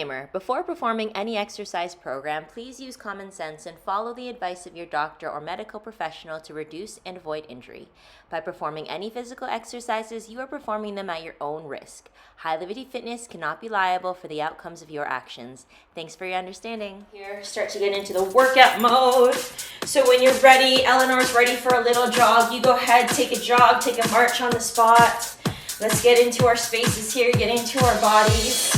Disclaimer: before performing any exercise program, please use common sense and follow the advice of your doctor or medical professional to reduce and avoid injury. By performing any physical exercises, you are performing them at your own risk. High Liberty Fitness cannot be liable for the outcomes of your actions. Thanks for your understanding. Here, start to get into the workout mode. So when you're ready, Eleanor's ready for a little jog. You go ahead, take a jog, take a march on the spot. Let's get into our spaces here, get into our bodies.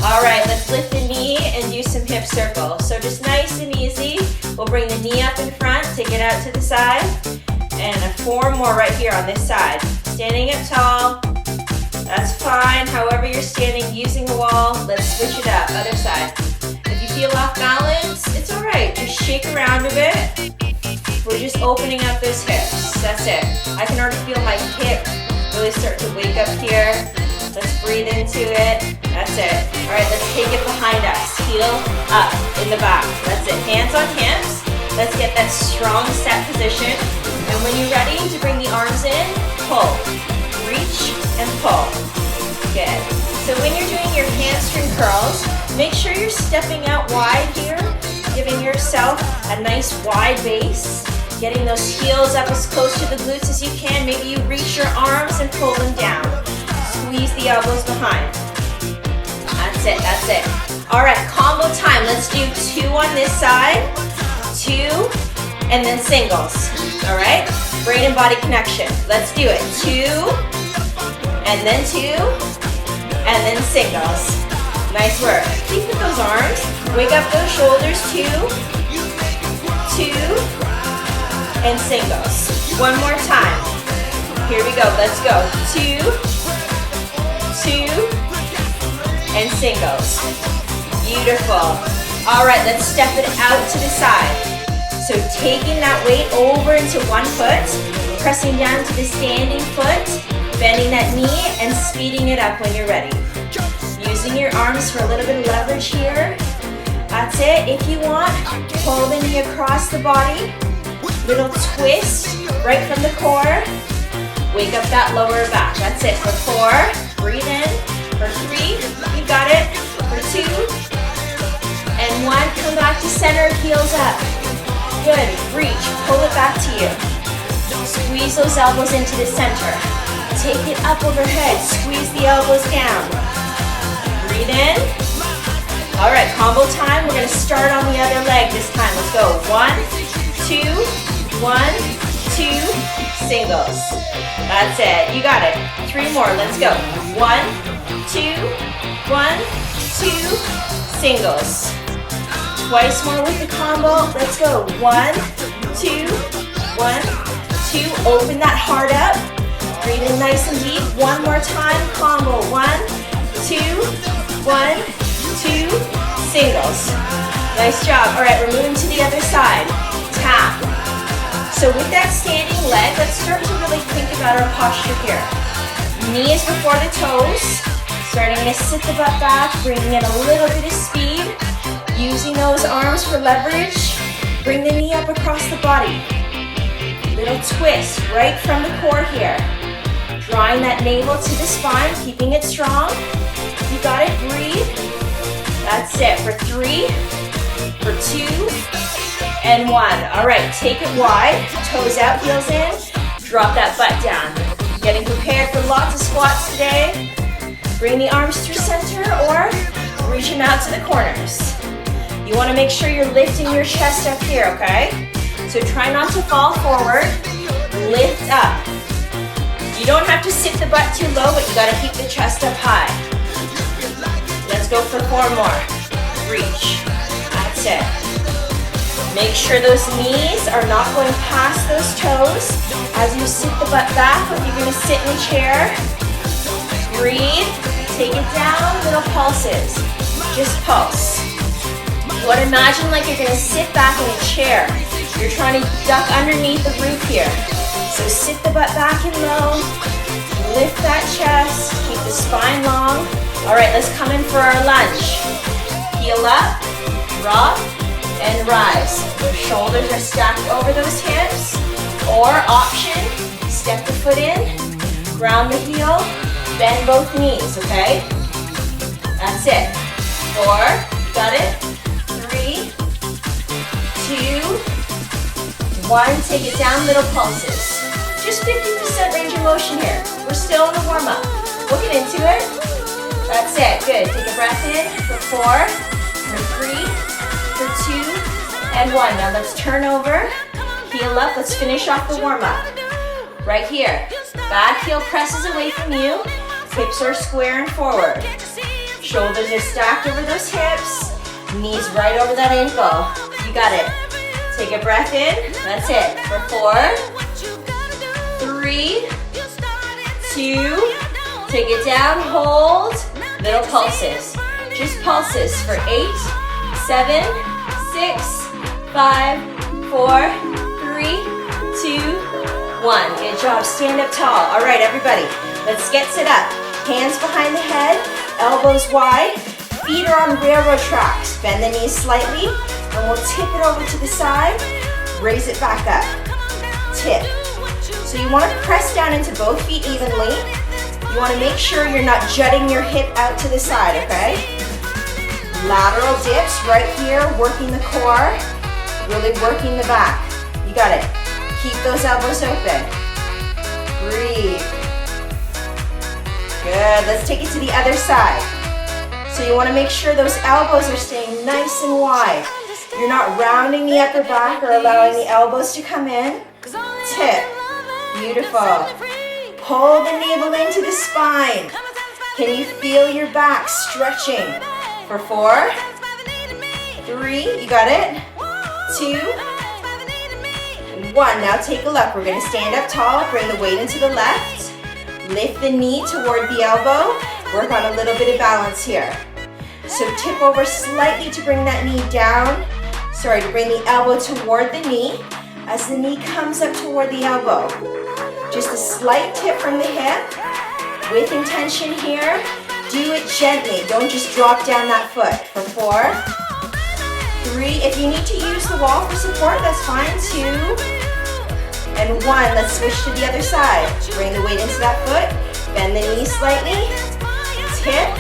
All right, let's lift the knee and do some hip circles. So just nice and easy. We'll bring the knee up in front, take it out to the side, and 4 more right here on this side. Standing up tall, that's fine. However you're standing, using the wall, let's switch it up, other side. If you feel off balance, it's all right. Just shake around a bit. We're just opening up those hips, that's it. I can already feel my hip really start to wake up here. Let's breathe into it. That's it. All right, let's take it behind us. Heel up in the back. That's it. Hands on hips. Let's get that strong set position. And when you're ready to bring the arms in, pull. Reach and pull. Good. So when you're doing your hamstring curls, make sure you're stepping out wide here, giving yourself a nice wide base. Getting those heels up as close to the glutes as you can. Maybe you reach your arms and pull them down. Squeeze the elbows behind. That's it, that's it. All right, combo time. Let's do 2 on this side, 2, and then singles. All right, brain and body connection. Let's do it. 2, and then 2, and then singles. Nice work. Keep with those arms. Wake up those shoulders. 2, 2, and singles. One more time. Here we go. Let's go. 2, 2, and singles. Beautiful. All right, let's step it out to the side. So taking that weight over into one foot, pressing down to the standing foot, bending that knee, and speeding it up when you're ready. Using your arms for a little bit of leverage here. That's it. If you want, pull the knee across the body. Little twist right from the core. Wake up that lower back. That's it for 4. Breathe in. For 3. You got it. For 2. And 1. Come back to center. Heels up. Good. Reach. Pull it back to you. Squeeze those elbows into the center. Take it up overhead. Squeeze the elbows down. Breathe in. All right, combo time. We're going to start on the other leg this time. Let's go. 1, 2, 1, 2, singles. That's it. You got it. 3 more. Let's go. 1, 2, 1, 2, singles. Twice more with the combo. Let's go. 1, 2, 1, 2. Open that heart up. Breathe in nice and deep. 1 more time. Combo. 1, 2, 1, 2, singles. Nice job. All right, we're moving to the other side. Tap. So with that standing leg, let's start to really think about our posture here. Knees before the toes. Starting to sit the butt back, bringing in a little bit of speed. Using those arms for leverage. Bring the knee up across the body. Little twist right from the core here. Drawing that navel to the spine, keeping it strong. You got it, breathe. That's it for 3, for 2, and 1. All right, take it wide, toes out, heels in, drop that butt down. Getting prepared for lots of squats today. Bring the arms through center or reach them out to the corners. You want to make sure you're lifting your chest up here, okay? So try not to fall forward, lift up. You don't have to sit the butt too low, but you got to keep the chest up high. Let's go for 4 more. Reach. That's it. Make sure those knees are not going past those toes as you sit the butt back. If you're going to sit in a chair, breathe, take it down, little pulses. Just pulse. You want to imagine like you're going to sit back in a chair. You're trying to duck underneath the roof here. So sit the butt back and low, lift that chest, keep the spine long. All right, let's come in for our lunge. Heel up, drop, and rise. Those shoulders are stacked over those hips. Or option, step the foot in, ground the heel, bend both knees, okay? That's it. 4, got it? 3, 2, 1. Take it down, little pulses. Just 50% range of motion here. We're still in the warm-up. We'll get into it. That's it, good. Take a breath in for 4, for 3, for 2, and 1. Now let's turn over, heel up. Let's finish off the warm-up. Right here. Back heel presses away from you. Hips are square and forward. Shoulders are stacked over those hips. Knees right over that ankle. You got it. Take a breath in. That's it. For 4, 3, 2, take it down, hold. Little pulses. Just pulses for 8, 7, 6, 5, 4, 3, 2, 1. Good job. Stand up tall. All right, everybody. Let's get set up. Hands behind the head, elbows wide, feet are on railroad tracks. Bend the knees slightly, and we'll tip it over to the side, raise it back up. Tip. So you want to press down into both feet evenly. You want to make sure you're not jutting your hip out to the side, okay? Lateral dips right here, working the core, really working the back. You got it. Keep those elbows open. Breathe. Good, let's take it to the other side. So you want to make sure those elbows are staying nice and wide. You're not rounding the upper back or allowing the elbows to come in. Tip. Beautiful. Pull the navel into the spine. Can you feel your back stretching? For 4, 3, you got it? 2, 1. Now take a look. We're going to stand up tall, bring the weight into the left. Lift the knee toward the elbow. Work on a little bit of balance here. So tip over slightly to bring that knee down. Sorry, to bring the elbow toward the knee as the knee comes up toward the elbow. Just a slight tip from the hip with intention here. Do it gently. Don't just drop down that foot. For 4, 3. If you need to use the wall for support, that's fine. 2, and 1. Let's switch to the other side. Bring the weight into that foot. Bend the knee slightly. Tip.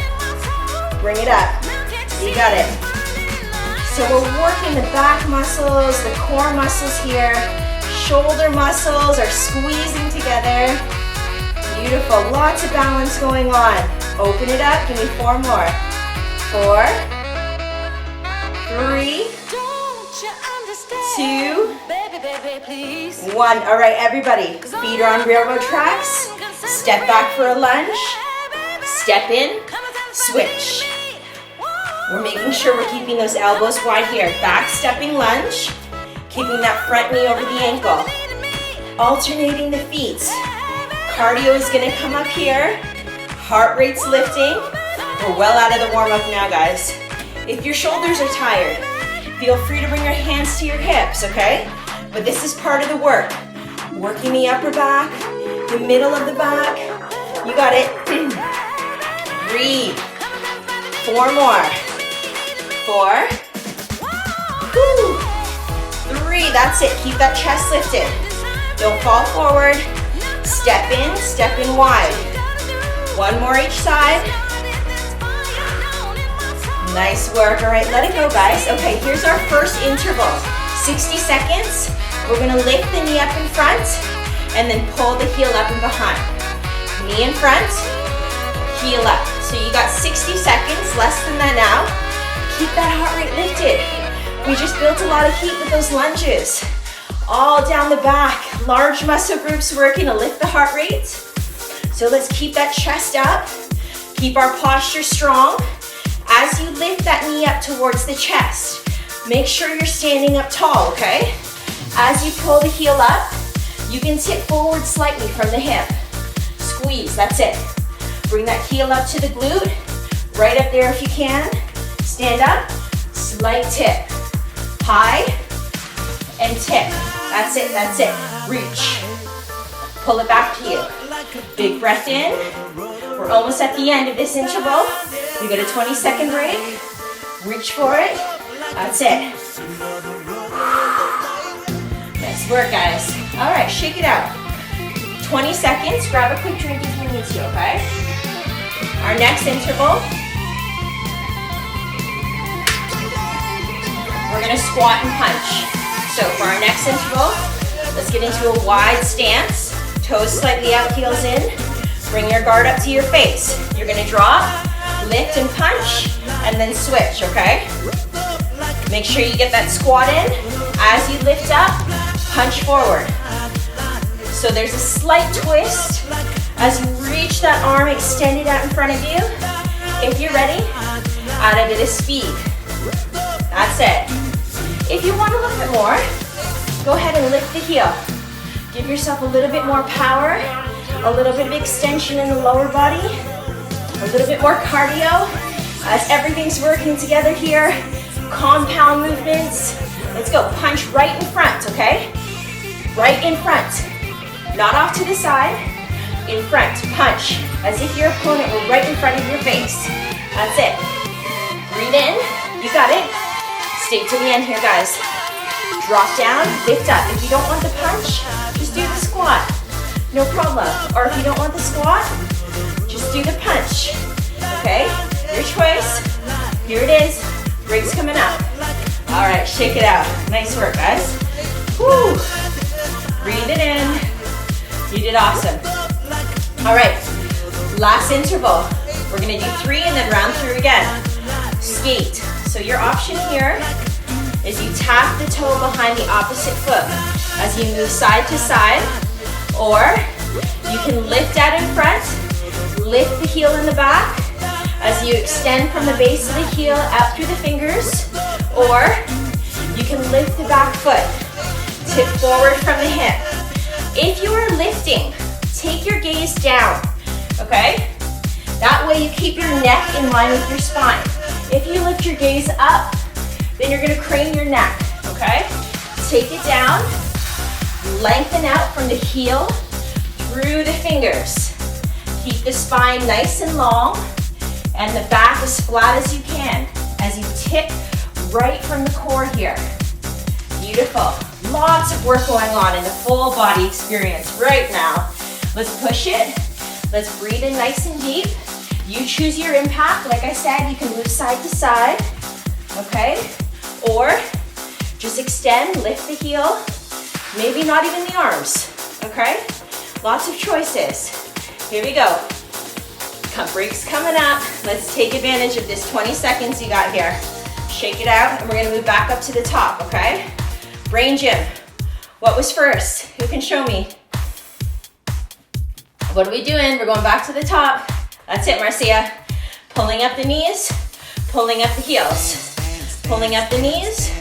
Bring it up. You got it. So we're working the back muscles, the core muscles here. Shoulder muscles are squeezing together. Beautiful. Lots of balance going on. Open it up. Give me 4 more. 4, 3, 2, 1. All right, everybody. Feet are on railroad tracks. Step back for a lunge. Step in. Switch. We're making sure we're keeping those elbows wide here. Back stepping lunge. Keeping that front knee over the ankle. Alternating the feet. Cardio is going to come up here. Heart rate's lifting. We're well out of the warm-up now, guys. If your shoulders are tired, feel free to bring your hands to your hips, okay? But this is part of the work. Working the upper back, the middle of the back. You got it. Breathe. 4 more. 4. 3. That's it. Keep that chest lifted. Don't fall forward. Step in wide. 1 more each side. Nice work. All right, let it go, guys. Okay, here's our first interval. 60 seconds. We're gonna lift the knee up in front and then pull the heel up and behind. Knee in front, heel up. So you got 60 seconds, less than that now. Keep that heart rate lifted. We just built a lot of heat with those lunges. All down the back, large muscle groups working to lift the heart rate. So let's keep that chest up. Keep our posture strong. As you lift that knee up towards the chest, make sure you're standing up tall, okay? As you pull the heel up, you can tip forward slightly from the hip. Squeeze, that's it. Bring that heel up to the glute, right up there if you can. Stand up, slight tip. High, and tip. That's it, that's it. Reach. Pull it back to you. Big breath in. We're almost at the end of this interval. We got a 20-second break. Reach for it. That's it. Nice work, guys. All right, shake it out. 20 seconds. Grab a quick drink if you need to, okay? Our next interval we're gonna squat and punch. So for our next interval, let's get into a wide stance. Toes slightly out, heels in. Bring your guard up to your face. You're gonna drop, lift and punch, and then switch, okay? Make sure you get that squat in. As you lift up, punch forward. So there's a slight twist as you reach that arm extended out in front of you. If you're ready, add a bit of speed. That's it. If you want a little bit more, go ahead and lift the heel. Give yourself a little bit more power, a little bit of extension in the lower body, a little bit more cardio as everything's working together here. Compound movements. Let's go. Punch right in front, okay? Right in front. Not off to the side. In front. Punch. As if your opponent were right in front of your face. That's it. Breathe in. You got it. Stay to the end here, guys. Drop down. Lift up. If you don't want the punch, just do the squat. No problem. Or if you don't want the squat, just do the punch. Okay? Your choice. Here it is. Breaks coming up. All right, shake it out. Nice work, guys. Woo. Breathe it in. You did awesome. All right, last interval. We're gonna do 3 and then round through again. Skate. So your option here is you tap the toe behind the opposite foot as you move side to side, or you can lift out in front, lift the heel in the back, as you extend from the base of the heel out through the fingers, or you can lift the back foot, tip forward from the hip. If you are lifting, take your gaze down, okay? That way you keep your neck in line with your spine. If you lift your gaze up, then you're gonna crane your neck, okay? Take it down, lengthen out from the heel through the fingers. Keep the spine nice and long, and the back as flat as you can as you tip right from the core here. Beautiful. Lots of work going on in the full body experience right now. Let's push it. Let's breathe in nice and deep. You choose your impact. Like I said, you can move side to side, okay? Or just extend, lift the heel. Maybe not even the arms, okay? Lots of choices. Here we go. Breaks coming up. Let's take advantage of this 20 seconds you got here. Shake it out, and we're gonna move back up to the top, okay? Brain gym. What was first? Who can show me? What are we doing? We're going back to the top. That's it, Marcia. Pulling up the knees, pulling up the heels. Pulling up the knees.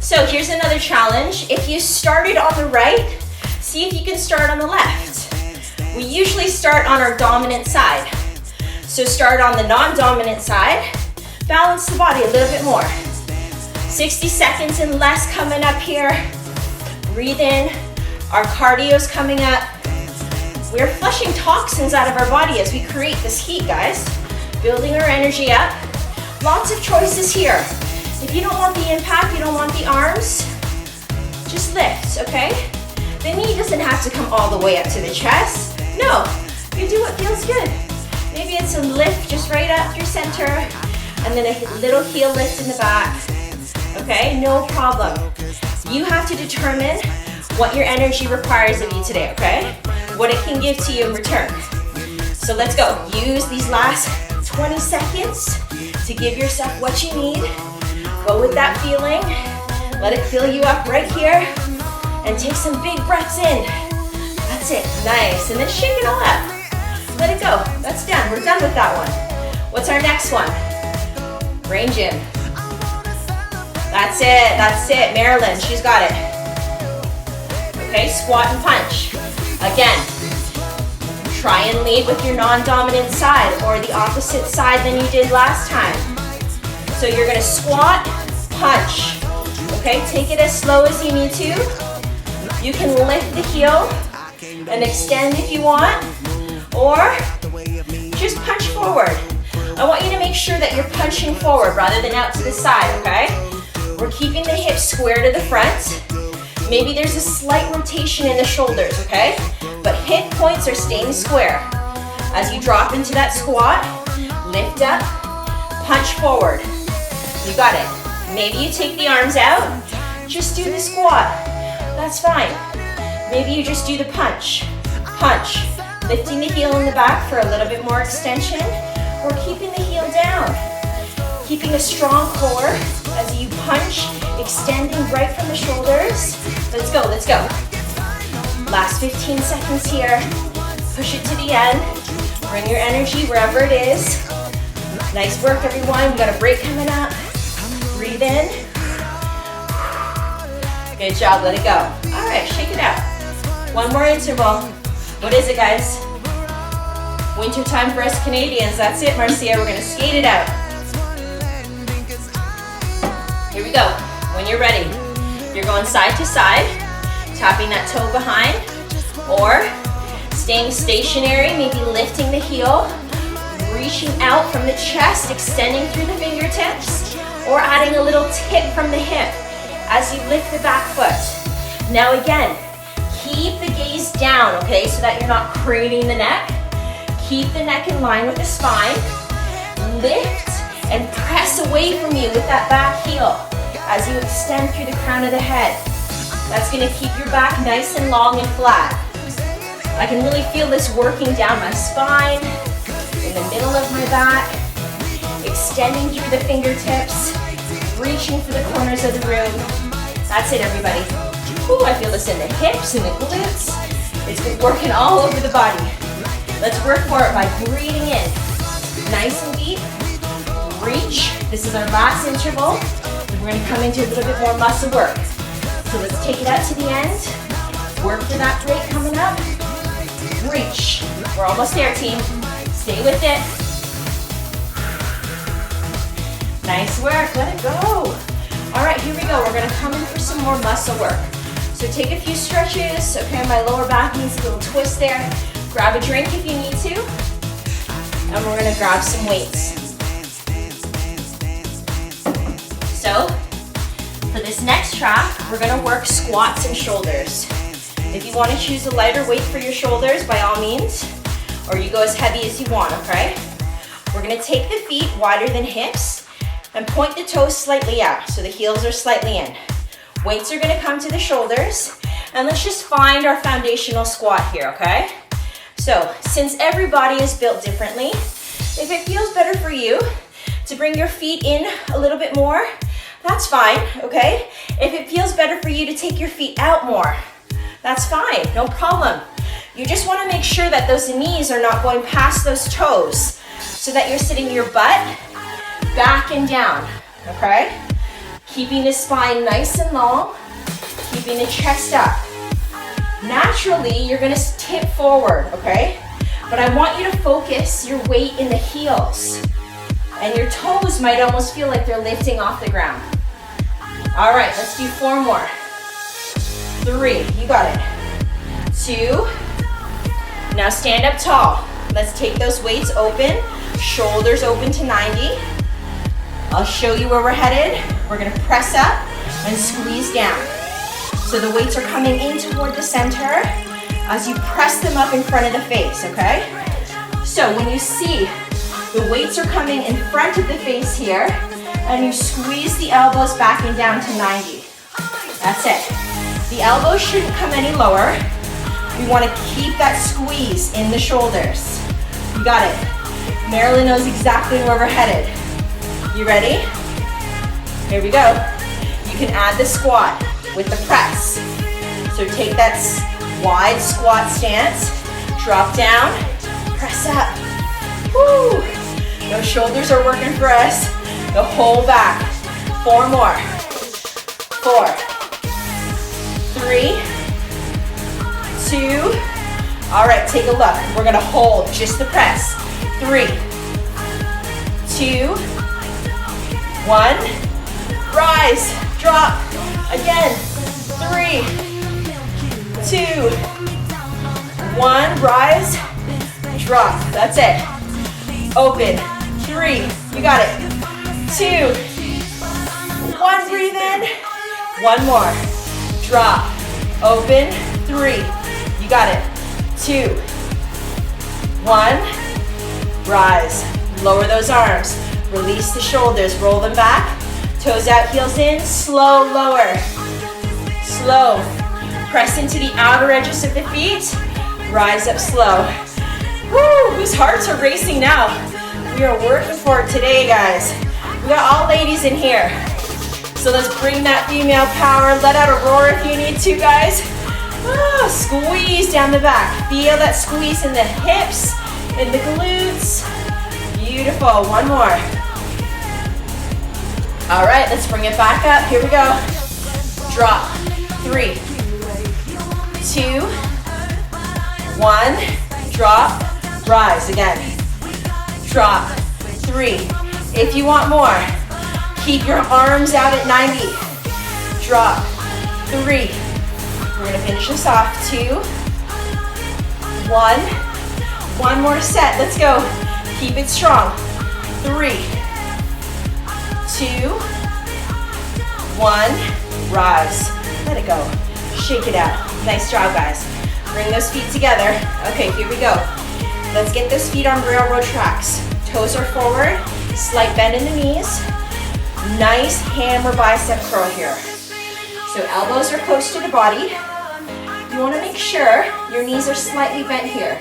So here's another challenge. If you started on the right, see if you can start on the left. We usually start on our dominant side. So start on the non-dominant side, balance the body a little bit more. 60 seconds and less coming up here. Breathe in, our cardio's coming up. We're flushing toxins out of our body as we create this heat, guys. Building our energy up. Lots of choices here. If you don't want the impact, you don't want the arms, just lift, okay? The knee doesn't have to come all the way up to the chest. No, you do what feels good. Maybe it's a lift just right up through center, and then a little heel lift in the back. Okay, no problem. You have to determine what your energy requires of you today, okay? What it can give to you in return. So let's go. Use these last 20 seconds to give yourself what you need. Go with that feeling. Let it fill you up right here. And take some big breaths in. That's it. Nice. And then shake it all up. Let it go. That's done. We're done with that one. What's our next one? Brain gym. That's it. That's it. Marilyn, she's got it. Okay, squat and punch. Again, try and lead with your non-dominant side or the opposite side than you did last time. So you're gonna squat, punch. Okay, take it as slow as you need to. You can lift the heel and extend if you want, or just punch forward. I want you to make sure that you're punching forward rather than out to the side, okay? We're keeping the hips square to the front. Maybe there's a slight rotation in the shoulders, okay? But hip points are staying square. As you drop into that squat, lift up, punch forward. You got it. Maybe you take the arms out, just do the squat. That's fine. Maybe you just do the punch. Punch. Lifting the heel in the back for a little bit more extension, or keeping the heel down. Keeping a strong core as you punch, extending right from the shoulders. Let's go, let's go. Last 15 seconds here. Push it to the end. Bring your energy wherever it is. Nice work, everyone. We got a break coming up. Breathe in. Good job, let it go. All right, shake it out. One more interval. What is it, guys? Winter time for us Canadians. That's it, Marcia. We're gonna skate it out. Here we go. When you're ready, you're going side to side, tapping that toe behind, or staying stationary, maybe lifting the heel, reaching out from the chest, extending through the fingertips, or adding a little tip from the hip as you lift the back foot. Now again, keep the gaze down, okay, so that you're not craning the neck. Keep the neck in line with the spine. Lift and press away from you with that back heel as you extend through the crown of the head. That's gonna keep your back nice and long and flat. I can really feel this working down my spine, in the middle of my back, extending through the fingertips, reaching for the corners of the room. That's it, everybody. Ooh, I feel this in the hips and the glutes. It's been working all over the body. Let's work for it by breathing in. Nice and deep. Reach. This is our last interval. And we're gonna come into a little bit more muscle work. So let's take it out to the end. Work for that break coming up. Reach. We're almost there, team. Stay with it. Nice work, let it go. All right, here we go. We're gonna come in for some more muscle work. So take a few stretches. Okay, my lower back needs a little twist there. Grab a drink if you need to. And we're gonna grab some weights. So, for this next track, we're gonna work squats and shoulders. If you wanna choose a lighter weight for your shoulders, by all means, or you go as heavy as you want, okay? We're gonna take the feet wider than hips and point the toes slightly out, so the heels are slightly in. Weights are gonna come to the shoulders, and let's just find our foundational squat here, okay? So, since everybody is built differently, if it feels better for you to bring your feet in a little bit more, that's fine, okay? If it feels better for you to take your feet out more, that's fine, no problem. You just wanna make sure that those knees are not going past those toes so that you're sitting your butt back and down, okay? Keeping the spine nice and long, keeping the chest up. Naturally, you're gonna tip forward, okay? But I want you to focus your weight in the heels. And your toes might almost feel like they're lifting off the ground. All right, let's do 4 more. 3, you got it. 2, now stand up tall. Let's take those weights open, shoulders open to 90. I'll show you where we're headed. We're gonna press up and squeeze down. So the weights are coming in toward the center as you press them up in front of the face, okay? So when you see the weights are coming in front of the face here, and you squeeze the elbows back and down to 90. That's it. The elbows shouldn't come any lower. We want to keep that squeeze in the shoulders. You got it. Marilyn knows exactly where we're headed. You ready? Here we go. You can add the squat with the press. So take that wide squat stance, drop down, press up. Woo! Those shoulders are working for us. The whole back. 4 more. 4, 3, 2. All right, take a look. We're gonna hold just the press. 3, 2, 1. Rise, drop. Again. 3, 2, 1. Rise, drop. That's it. Open. 3, you got it. 2, 1, breathe in. 1 more. Drop. Open. 3, you got it. 2, 1. Rise. Lower those arms. Release the shoulders. Roll them back. Toes out, heels in, slow lower. Slow. Press into the outer edges of the feet. Rise up slow. Woo, whose hearts are racing now? We are working for it today, guys. We got all ladies in here. So let's bring that female power. Let out a roar if you need to, guys. Squeeze down the back. Feel that squeeze in the hips, in the glutes. Beautiful. One more. All right, let's bring it back up. Here we go. Drop. 3, 2, 1. Drop. Rise again. Drop. 3. If you want more, keep your arms out at 90. Drop. 3. We're gonna finish this off. 2, 1. One more set. Let's go. Keep it strong. 3, 2, 1. Rise. Let it go. Shake it out. Nice job, guys. Bring those feet together. Okay, here we go. Let's get those feet on railroad tracks. Toes are forward. Slight bend in the knees. Nice hammer bicep curl here. So elbows are close to the body. You want to make sure your knees are slightly bent here.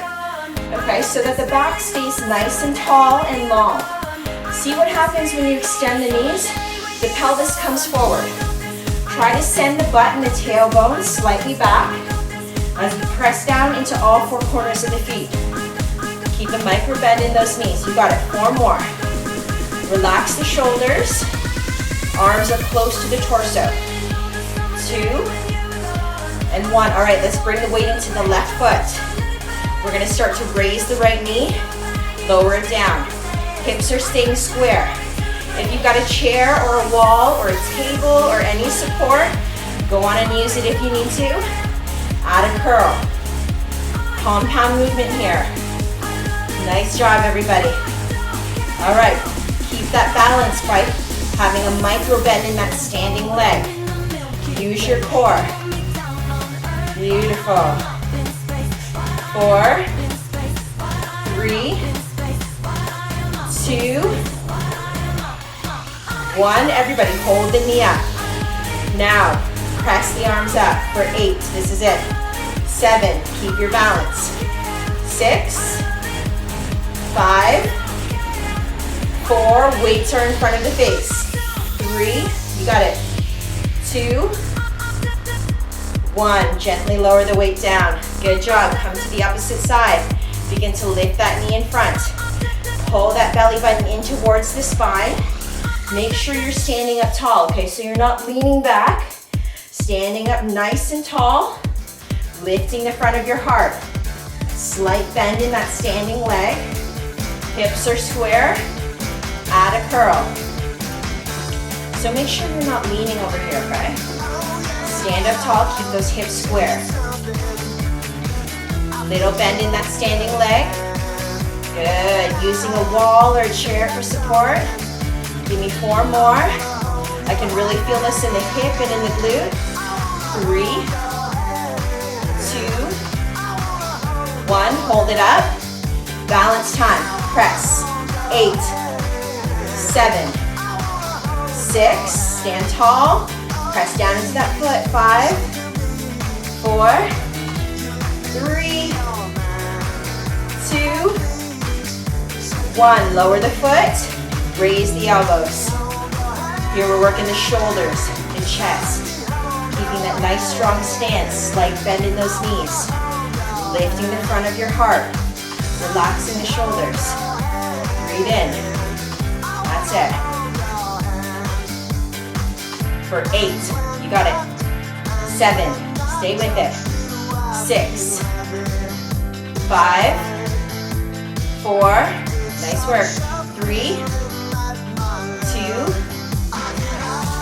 Okay, so that the back stays nice and tall and long. See what happens when you extend the knees? The pelvis comes forward. Try to send the butt and the tailbone slightly back as we press down into all 4 corners of the feet. Keep a micro bend in those knees. You got it. 4 more. Relax the shoulders. Arms are close to the torso. 2 and 1. All right, let's bring the weight into the left foot. We're gonna start to raise the right knee, lower it down. Hips are staying square. If you've got a chair or a wall or a table or any support, go on and use it if you need to. Add a curl. Compound movement here. Nice job, everybody. All right, keep that balance by having a micro bend in that standing leg. Use your core. Beautiful. 4, 3, 2, 1. Everybody hold the knee up. Now, press the arms up for 8. This is it. 7, keep your balance. 6, 5, 4, weights are in front of the face. 3, you got it. 2, 1, gently lower the weight down. Good job. Come to the opposite side. Begin to lift that knee in front. Pull that belly button in towards the spine. Make sure you're standing up tall, okay? So you're not leaning back. Standing up nice and tall. Lifting the front of your heart. Slight bend in that standing leg. Hips are square. Add a curl. So make sure you're not leaning over here, okay? Stand up tall, keep those hips square. Little bend in that standing leg. Good. Using a wall or a chair for support. Give me 4 more. I can really feel this in the hip and in the glute. 3, 2, 1. Hold it up. Balance time. Press. 8, 7, 6. Stand tall. Press down into that foot. 5, 4, 3, 2, 1. Lower the foot. Raise the elbows. Here we're working the shoulders, the chest. Keeping that nice strong stance. Slight bend in those knees. Lifting the front of your heart. Relaxing the shoulders. Breathe in. That's it. For 8, you got it. 7, stay with it. 6, 5, 4, nice work. 3, 2,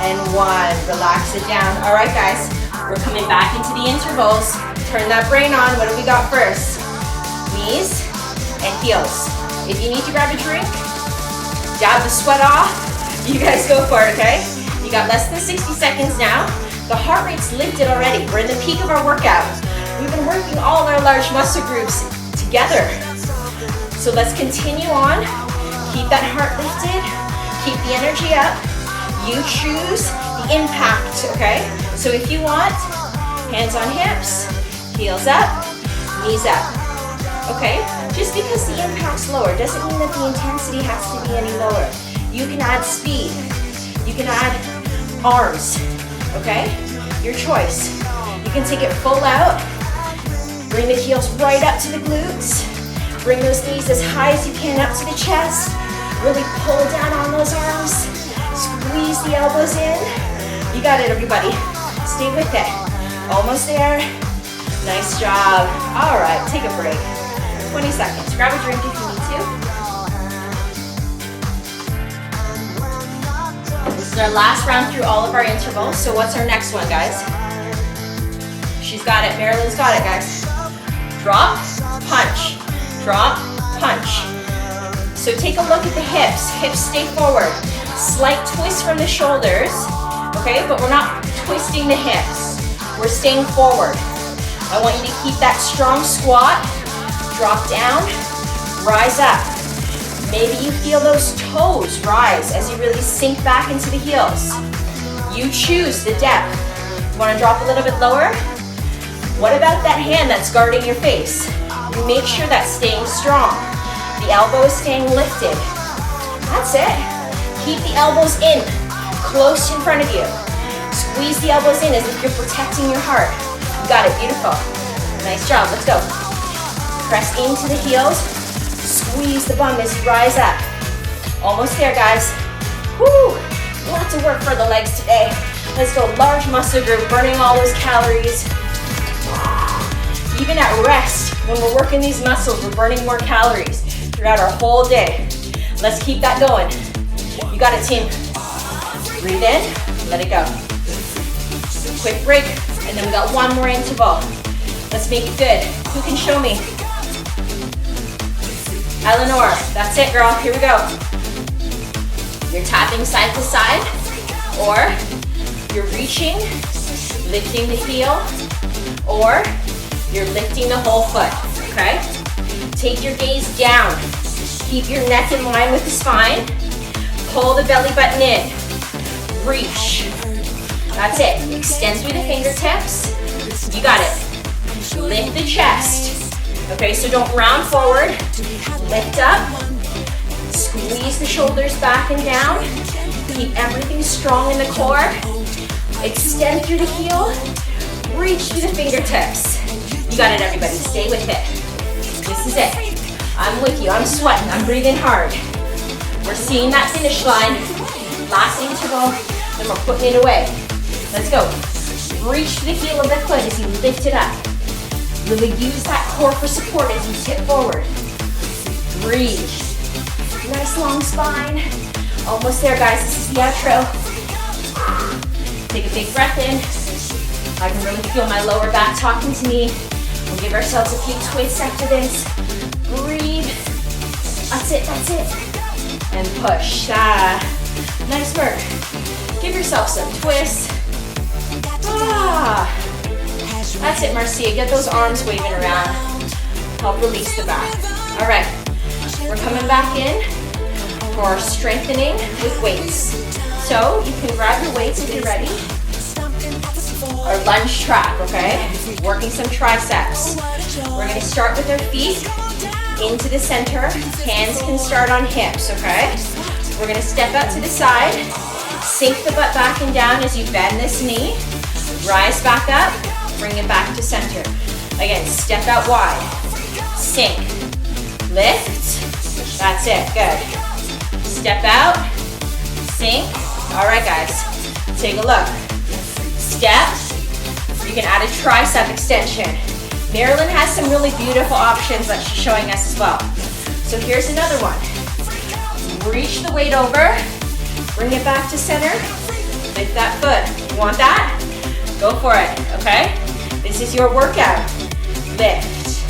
and 1. Relax it down. All right, guys, we're coming back into the intervals. Turn that brain on. What do we got first? Knees and heels. If you need to grab a drink, dab the sweat off, you guys go for it, okay? You got less than 60 seconds now. The heart rate's lifted already. We're in the peak of our workout. We've been working all our large muscle groups together. So let's continue on. Keep that heart lifted. Keep the energy up. You choose the impact, okay? So if you want, hands on hips, heels up, knees up, okay? Just because the impact's lower doesn't mean that the intensity has to be any lower. You can add speed, you can add arms, okay? Your choice. You can take it full out, bring the heels right up to the glutes, bring those knees as high as you can up to the chest, really pull down on those arms, squeeze the elbows in. You got it, everybody. Stay with it. Almost there. Nice job. All right, take a break. 20 seconds. Grab a drink if you need to. This is our last round through all of our intervals. So what's our next one, guys? She's got it. Marilyn's got it, guys. Drop, punch. Drop, punch. So take a look at the hips. Hips stay forward. Slight twist from the shoulders, okay? But we're not twisting the hips. We're staying forward. I want you to keep that strong squat. Drop down, rise up. Maybe you feel those toes rise as you really sink back into the heels. You choose the depth. You want to drop a little bit lower? What about that hand that's guarding your face? You make sure that's staying strong. The elbow is staying lifted. That's it. Keep the elbows in, close in front of you. Squeeze the elbows in as if you're protecting your heart. You got it, beautiful. Nice job, let's go. Press into the heels, squeeze the bum as you rise up. Almost there, guys. Woo! Lots of work for the legs today. Let's go, large muscle group, burning all those calories. Even at rest, when we're working these muscles, we're burning more calories throughout our whole day. Let's keep that going. You got it, team. Breathe in, let it go. Quick break, and then we got one more interval. Let's make it good. Who can show me? Eleanor, that's it, girl. Here we go. You're tapping side to side, or you're reaching, lifting the heel, or you're lifting the whole foot, okay? Take your gaze down. Keep your neck in line with the spine. Pull the belly button in. Reach. That's it. Extend through the fingertips. You got it. Lift the chest. Okay, so don't round forward. Lift up. Squeeze the shoulders back and down. Keep everything strong in the core. Extend through the heel. Reach through the fingertips. You got it, everybody. Stay with it. This is it. I'm with you. I'm sweating. I'm breathing hard. We're seeing that finish line. Last interval, then we're putting it away. Let's go. Reach the heel of the foot as you lift it up. Really use that core for support as you tip forward. Breathe. Nice long spine. Almost there, guys. This is the outro. Take a big breath in. I can really feel my lower back talking to me. We'll give ourselves a few twists after this. Breathe. That's it, that's it. And push. Nice work. Give yourself some twists. That's it, Marcia. Get those arms waving around. Help release the back. All right. We're coming back in for strengthening with weights. So you can grab your weights if you're ready. Or lunge track, okay? Working some triceps. We're gonna start with our feet into the center. Hands can start on hips, okay? We're gonna step out to the side. Sink the butt back and down as you bend this knee. Rise back up, bring it back to center. Again, step out wide. Sink, lift. That's it, good. Step out, sink. All right, guys, take a look. Step. You can add a tricep extension. Marilyn has some really beautiful options that she's showing us as well. So here's another one. Reach the weight over, bring it back to center, lift that foot. You want that? Go for it, okay? This is your workout. Lift.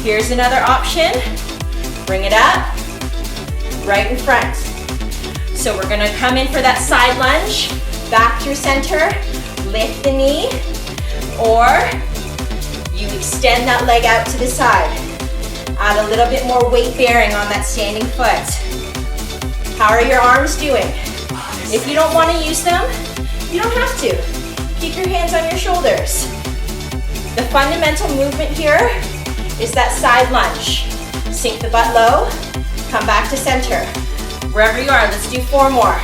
Here's another option. Bring it up, right in front. So we're gonna come in for that side lunge, back through center, lift the knee, or you extend that leg out to the side. Add a little bit more weight bearing on that standing foot. How are your arms doing? If you don't want to use them, you don't have to. Keep your hands on your shoulders. The fundamental movement here is that side lunge. Sink the butt low, come back to center. Wherever you are, let's do 4 more.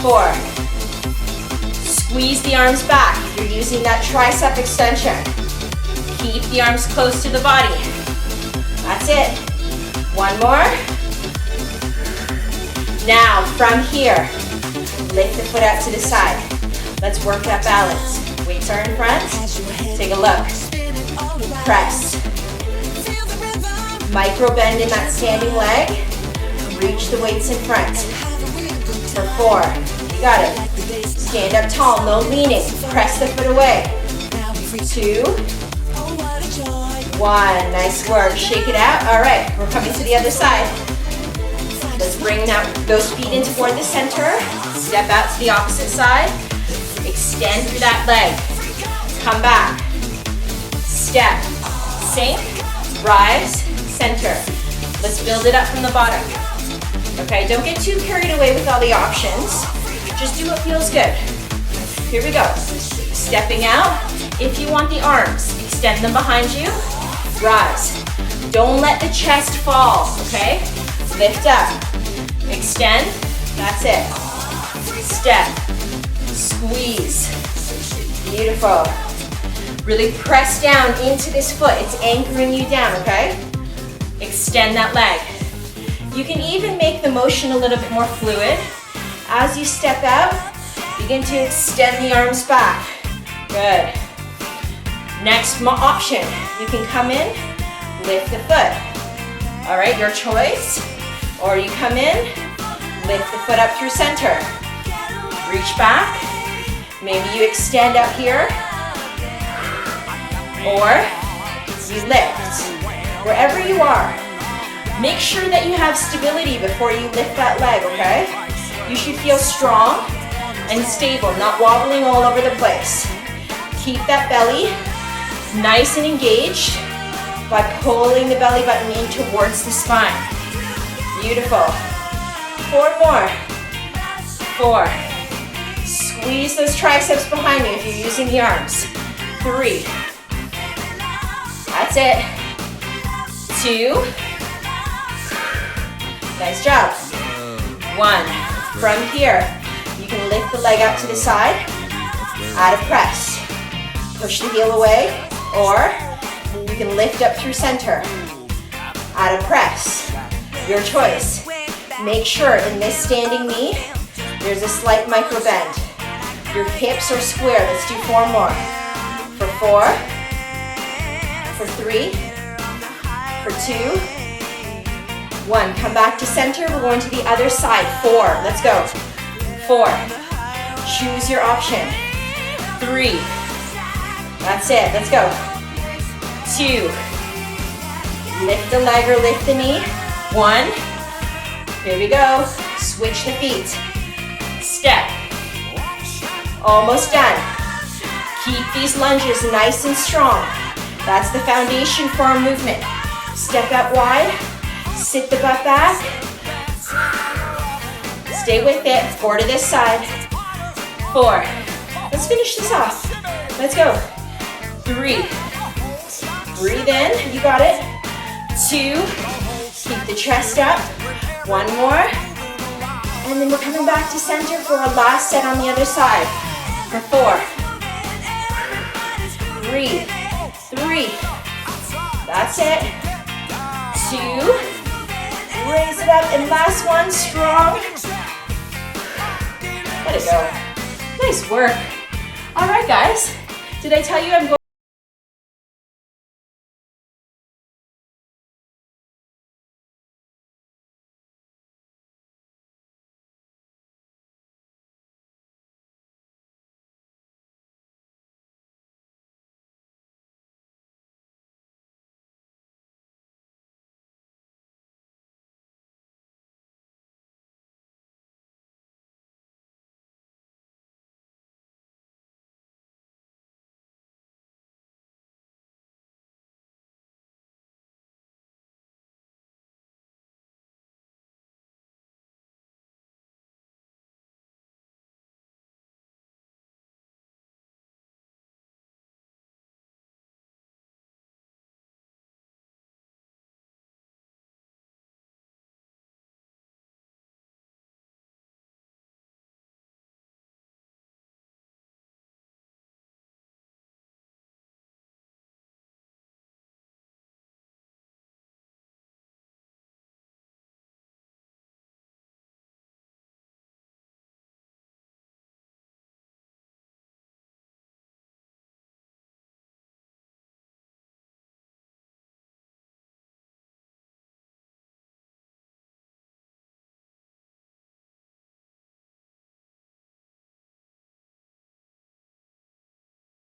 4. Squeeze the arms back. You're using that tricep extension. Keep the arms close to the body. That's it. 1 more. Now, from here, lift the foot out to the side. Let's work that balance. Weights are in front. Take a look. Press. Micro bend in that standing leg. Reach the weights in front. For 4. You got it. Stand up tall, no leaning. Press the foot away. 2. 1. Nice work. Shake it out. All right, we're coming to the other side. Let's bring those feet in toward the center. Step out to the opposite side. Extend through that leg. Come back. Step. Sink. Rise. Center. Let's build it up from the bottom. Okay, don't get too carried away with all the options. Just do what feels good. Here we go. Stepping out. If you want the arms, extend them behind you. Rise. Don't let the chest fall, okay? Lift up. Extend. That's it. Step. Squeeze. Beautiful. Really press down into this foot. It's anchoring you down, okay? Extend that leg. You can even make the motion a little bit more fluid. As you step out, begin to extend the arms back. Good. Next option, you can come in, lift the foot. All right, your choice. Or you come in, lift the foot up through center. Reach back. Maybe you extend out here. Or you lift. Wherever you are, make sure that you have stability before you lift that leg, okay? You should feel strong and stable, not wobbling all over the place. Keep that belly nice and engaged by pulling the belly button in towards the spine. Beautiful. 4 more. 4. Squeeze those triceps behind you if you're using the arms. 3. That's it. 2. Nice job. 1. From here, you can lift the leg out to the side. Out of press. Push the heel away, or you can lift up through center. Out of press. Your choice. Make sure in this standing knee, there's a slight micro bend. Your hips are square. Let's do 4 more. For 4. For 3. For 2. 1. Come back to center. We're going to the other side. 4. Let's go. 4. Choose your option. 3. That's it. Let's go. 2. Lift the leg or lift the knee. 1. Here we go. Switch the feet. Step. Almost done. Keep these lunges nice and strong. That's the foundation for our movement. Step out wide. Sit the butt back. Stay with it. 4 to this side. 4. Let's finish this off. Let's go. 3. Breathe in. You got it. 2. Keep the chest up. 1 more. And then we're coming back to center for our last set on the other side. For 4. Breathe. 3. That's it. 2. Raise it up, and last one, strong. Let it go. Nice work. All right, guys. Did I tell you I'm going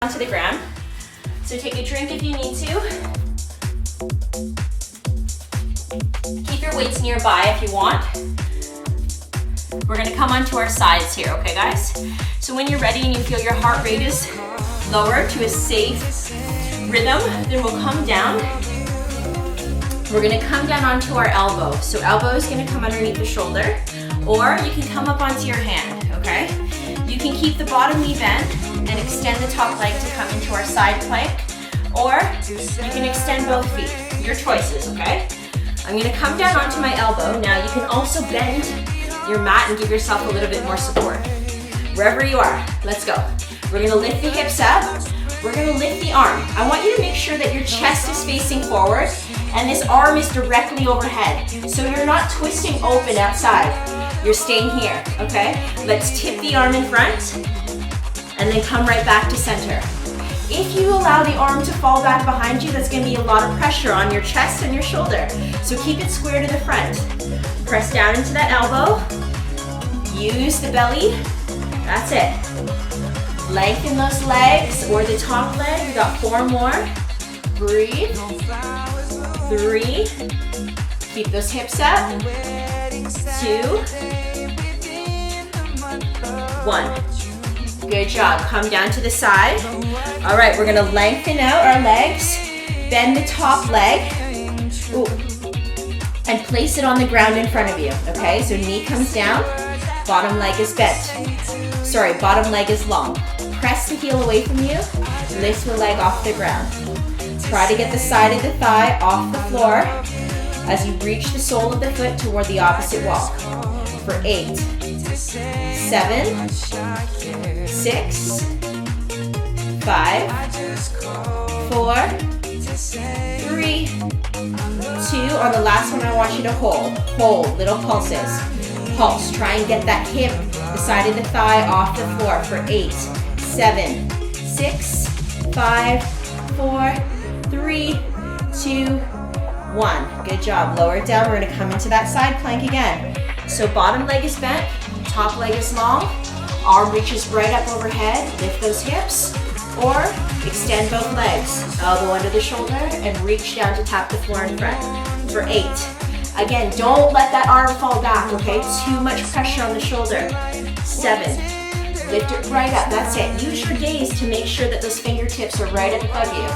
Onto the ground. So take a drink if you need to. Keep your weights nearby if you want. We're gonna come onto our sides here, okay guys? So when you're ready and you feel your heart rate is lower to a safe rhythm, then we'll come down. We're gonna come down onto our elbow. So elbow is gonna come underneath the shoulder, or you can come up onto your hand, okay? You can keep the bottom knee bent and extend the top leg to come into our side plank, or you can extend both feet. Your choices, okay? I'm gonna come down onto my elbow. Now you can also bend your mat and give yourself a little bit more support. Wherever you are, let's go. We're gonna lift the hips up. We're gonna lift the arm. I want you to make sure that your chest is facing forward and this arm is directly overhead. So you're not twisting open outside. You're staying here, okay? Let's tip the arm in front and then come right back to center. If you allow the arm to fall back behind you, that's gonna be a lot of pressure on your chest and your shoulder. So keep it square to the front. Press down into that elbow. Use the belly. That's it. Lengthen those legs or the top leg. We got 4 more. Breathe. 3. Keep those hips up. 2. 1. Good job. Come down to the side. All right, we're gonna lengthen out our legs. Bend the top leg. Ooh. And place it on the ground in front of you, okay? So knee comes down, bottom leg is bent. Sorry, bottom leg is long. Press the heel away from you, lift the leg off the ground. Try to get the side of the thigh off the floor as you reach the sole of the foot toward the opposite wall. For 8, 7, 6, 5, 4, 3, 2. On the last one, I want you to hold. Hold, little pulses. Pulse, try and get that hip, the side of the thigh off the floor for 8, 7, 6, 5, 4, 3, 2, 1. Good job. Lower it down. We're gonna come into that side plank again. So bottom leg is bent, top leg is long, arm reaches right up overhead, lift those hips, or extend both legs. Elbow under the shoulder and reach down to tap the floor in front for 8. Again, don't let that arm fall back, okay? Too much pressure on the shoulder. 7. Lift it right up, that's it. Use your gaze to make sure that those fingertips are right up above you.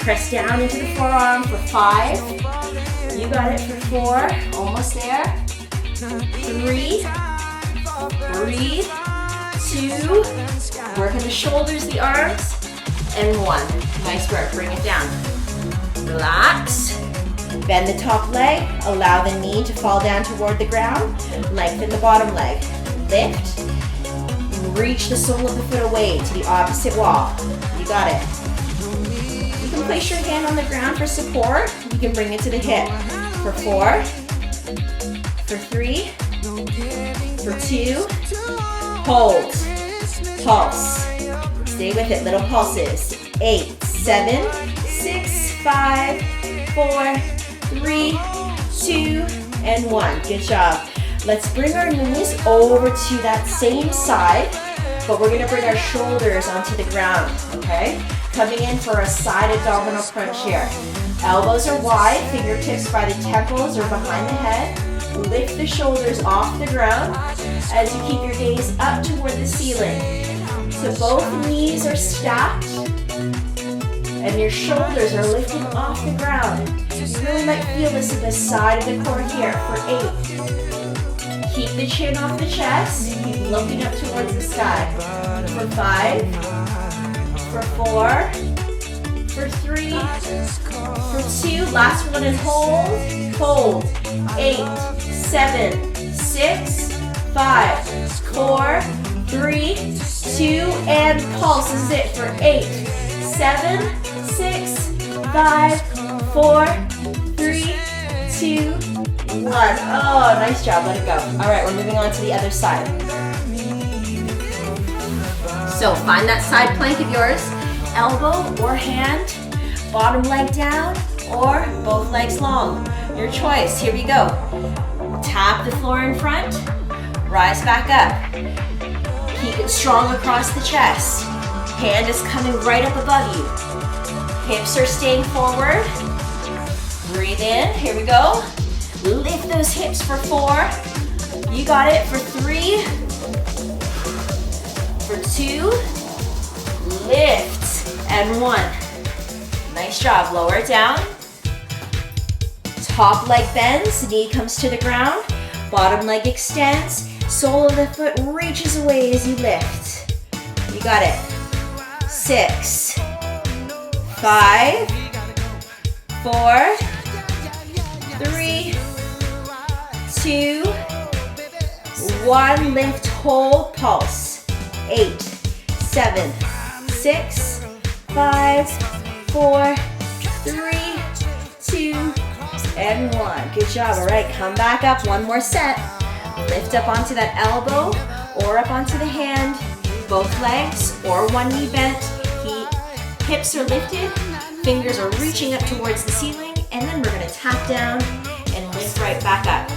Press down into the forearm for 5. You got it for 4, almost there. 3, breathe. 2, work on the shoulders, the arms, and 1. Nice work, bring it down. Relax. Bend the top leg, allow the knee to fall down toward the ground. Lengthen the bottom leg. Lift. Reach the sole of the foot away to the opposite wall. You got it. You can place your hand on the ground for support. You can bring it to the hip. For 4, for 3, for 2, hold, pulse. Stay with it, little pulses. 8, 7, 6, 5, 4, 3, 2, and 1. Good job. Let's bring our knees over to that same side, but we're gonna bring our shoulders onto the ground, okay? Coming in for a side abdominal crunch here. Elbows are wide, fingertips by the temples or behind the head. Lift the shoulders off the ground as you keep your gaze up toward the ceiling. So both knees are stacked and your shoulders are lifting off the ground. You really might feel this in the side of the core here for 8. Keep the chin off the chest, keep looking up towards the sky. For 5, for 4, for 3, for 2, last one and hold. 8, 7, 6, 5, 4, 3, 2, and pulse. This is it for 8, 7, 6, 5, 4, 3, 2, 1. Oh, nice job. Let it go. All right, we're moving on to the other side. So find that side plank of yours. Elbow or hand, bottom leg down, or both legs long. Your choice. Here we go. Tap the floor in front. Rise back up. Keep it strong across the chest. Hand is coming right up above you. Hips are staying forward. Breathe in, here we go. Lift those hips for 4. You got it for 3. For 2. Lift. And 1. Nice job, lower it down. Top leg bends, knee comes to the ground. Bottom leg extends. Sole of the foot reaches away as you lift. You got it. 6, 5, 4, 3, 2, 1. Lift, hold, pulse. 8, 7, 6, 5, 4, 3, 2, and 1. Good job. All right, come back up. One more set. Lift up onto that elbow or up onto the hand. Both legs or one knee bent. Hips are lifted. Fingers are reaching up towards the ceiling. And then we're going to tap down and lift right back up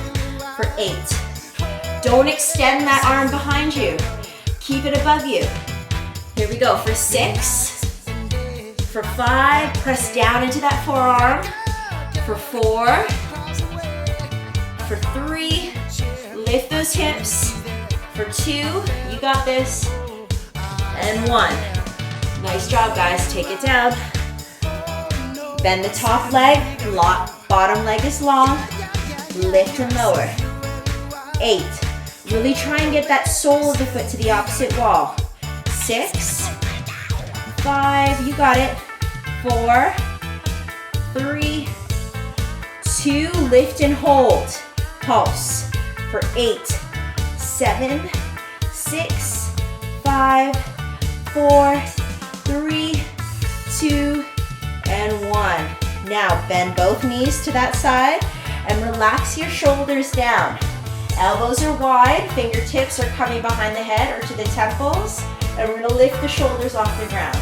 for 8. Don't extend that arm behind you. Keep it above you. Here we go for 6. For 5, press down into that forearm. For 4. For 3, lift those hips. For 2, you got this. And 1. Nice job, guys. Take it down. Bend the top leg. Bottom leg is long. Lift and lower. 8. Really try and get that sole of the foot to the opposite wall. 6. 5. You got it. 4. 3. 2. Lift and hold. Pulse. For 8. 7. 6. 5. 4. 3. 2. And 1. Now bend both knees to that side and relax your shoulders down. Elbows are wide, fingertips are coming behind the head or to the temples, and we're gonna lift the shoulders off the ground.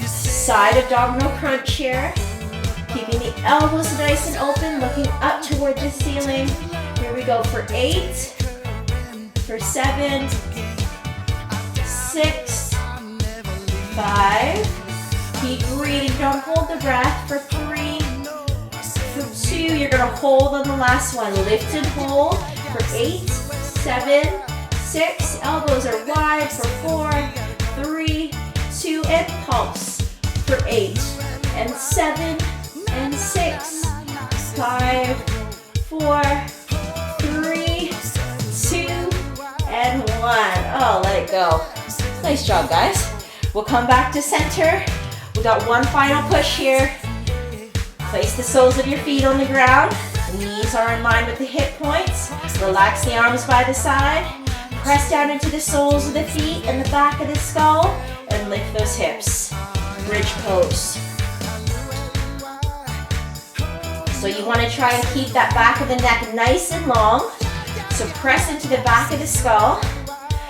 Side abdominal crunch here, keeping the elbows nice and open, looking up toward the ceiling. Here we go for 8, for 7, 6, 5, keep breathing, don't hold the breath, for 3, for 2, you're gonna hold on the last one, lift and hold, for 8, 7, 6, elbows are wide, for 4, 3, 2, and pulse, for 8, and 7, and 6, 5, 4, 3, 2, and 1. Oh, let it go. Nice job, guys. We'll come back to center. We got one final push here. Place the soles of your feet on the ground. Knees are in line with the hip points. Relax the arms by the side. Press down into the soles of the feet and the back of the skull and lift those hips. Bridge pose. So you want to try and keep that back of the neck nice and long. So press into the back of the skull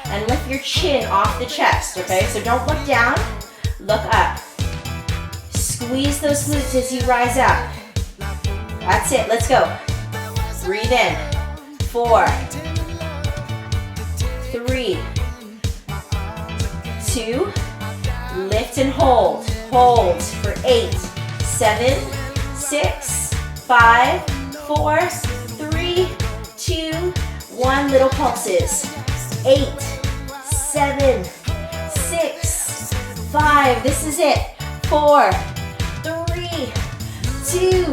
and lift your chin off the chest, okay? So don't look down, look up. Squeeze those glutes as you rise up. That's it, let's go. Breathe in. 4, 3, 2, lift and hold. Hold for 8, 7, 6, 5, 4, 3, 2, 1. Little pulses. 8, 7, 6, 5. This is it. 4, 3, 2,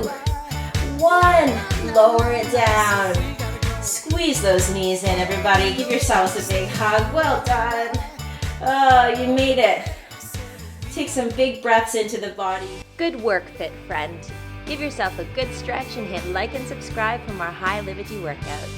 1. Lower it down. Squeeze those knees in, everybody. Give yourselves a big hug. Well done. Oh, you made it. Take some big breaths into the body. Good work, fit friend. Give yourself a good stretch and hit like and subscribe for more high liberty workouts.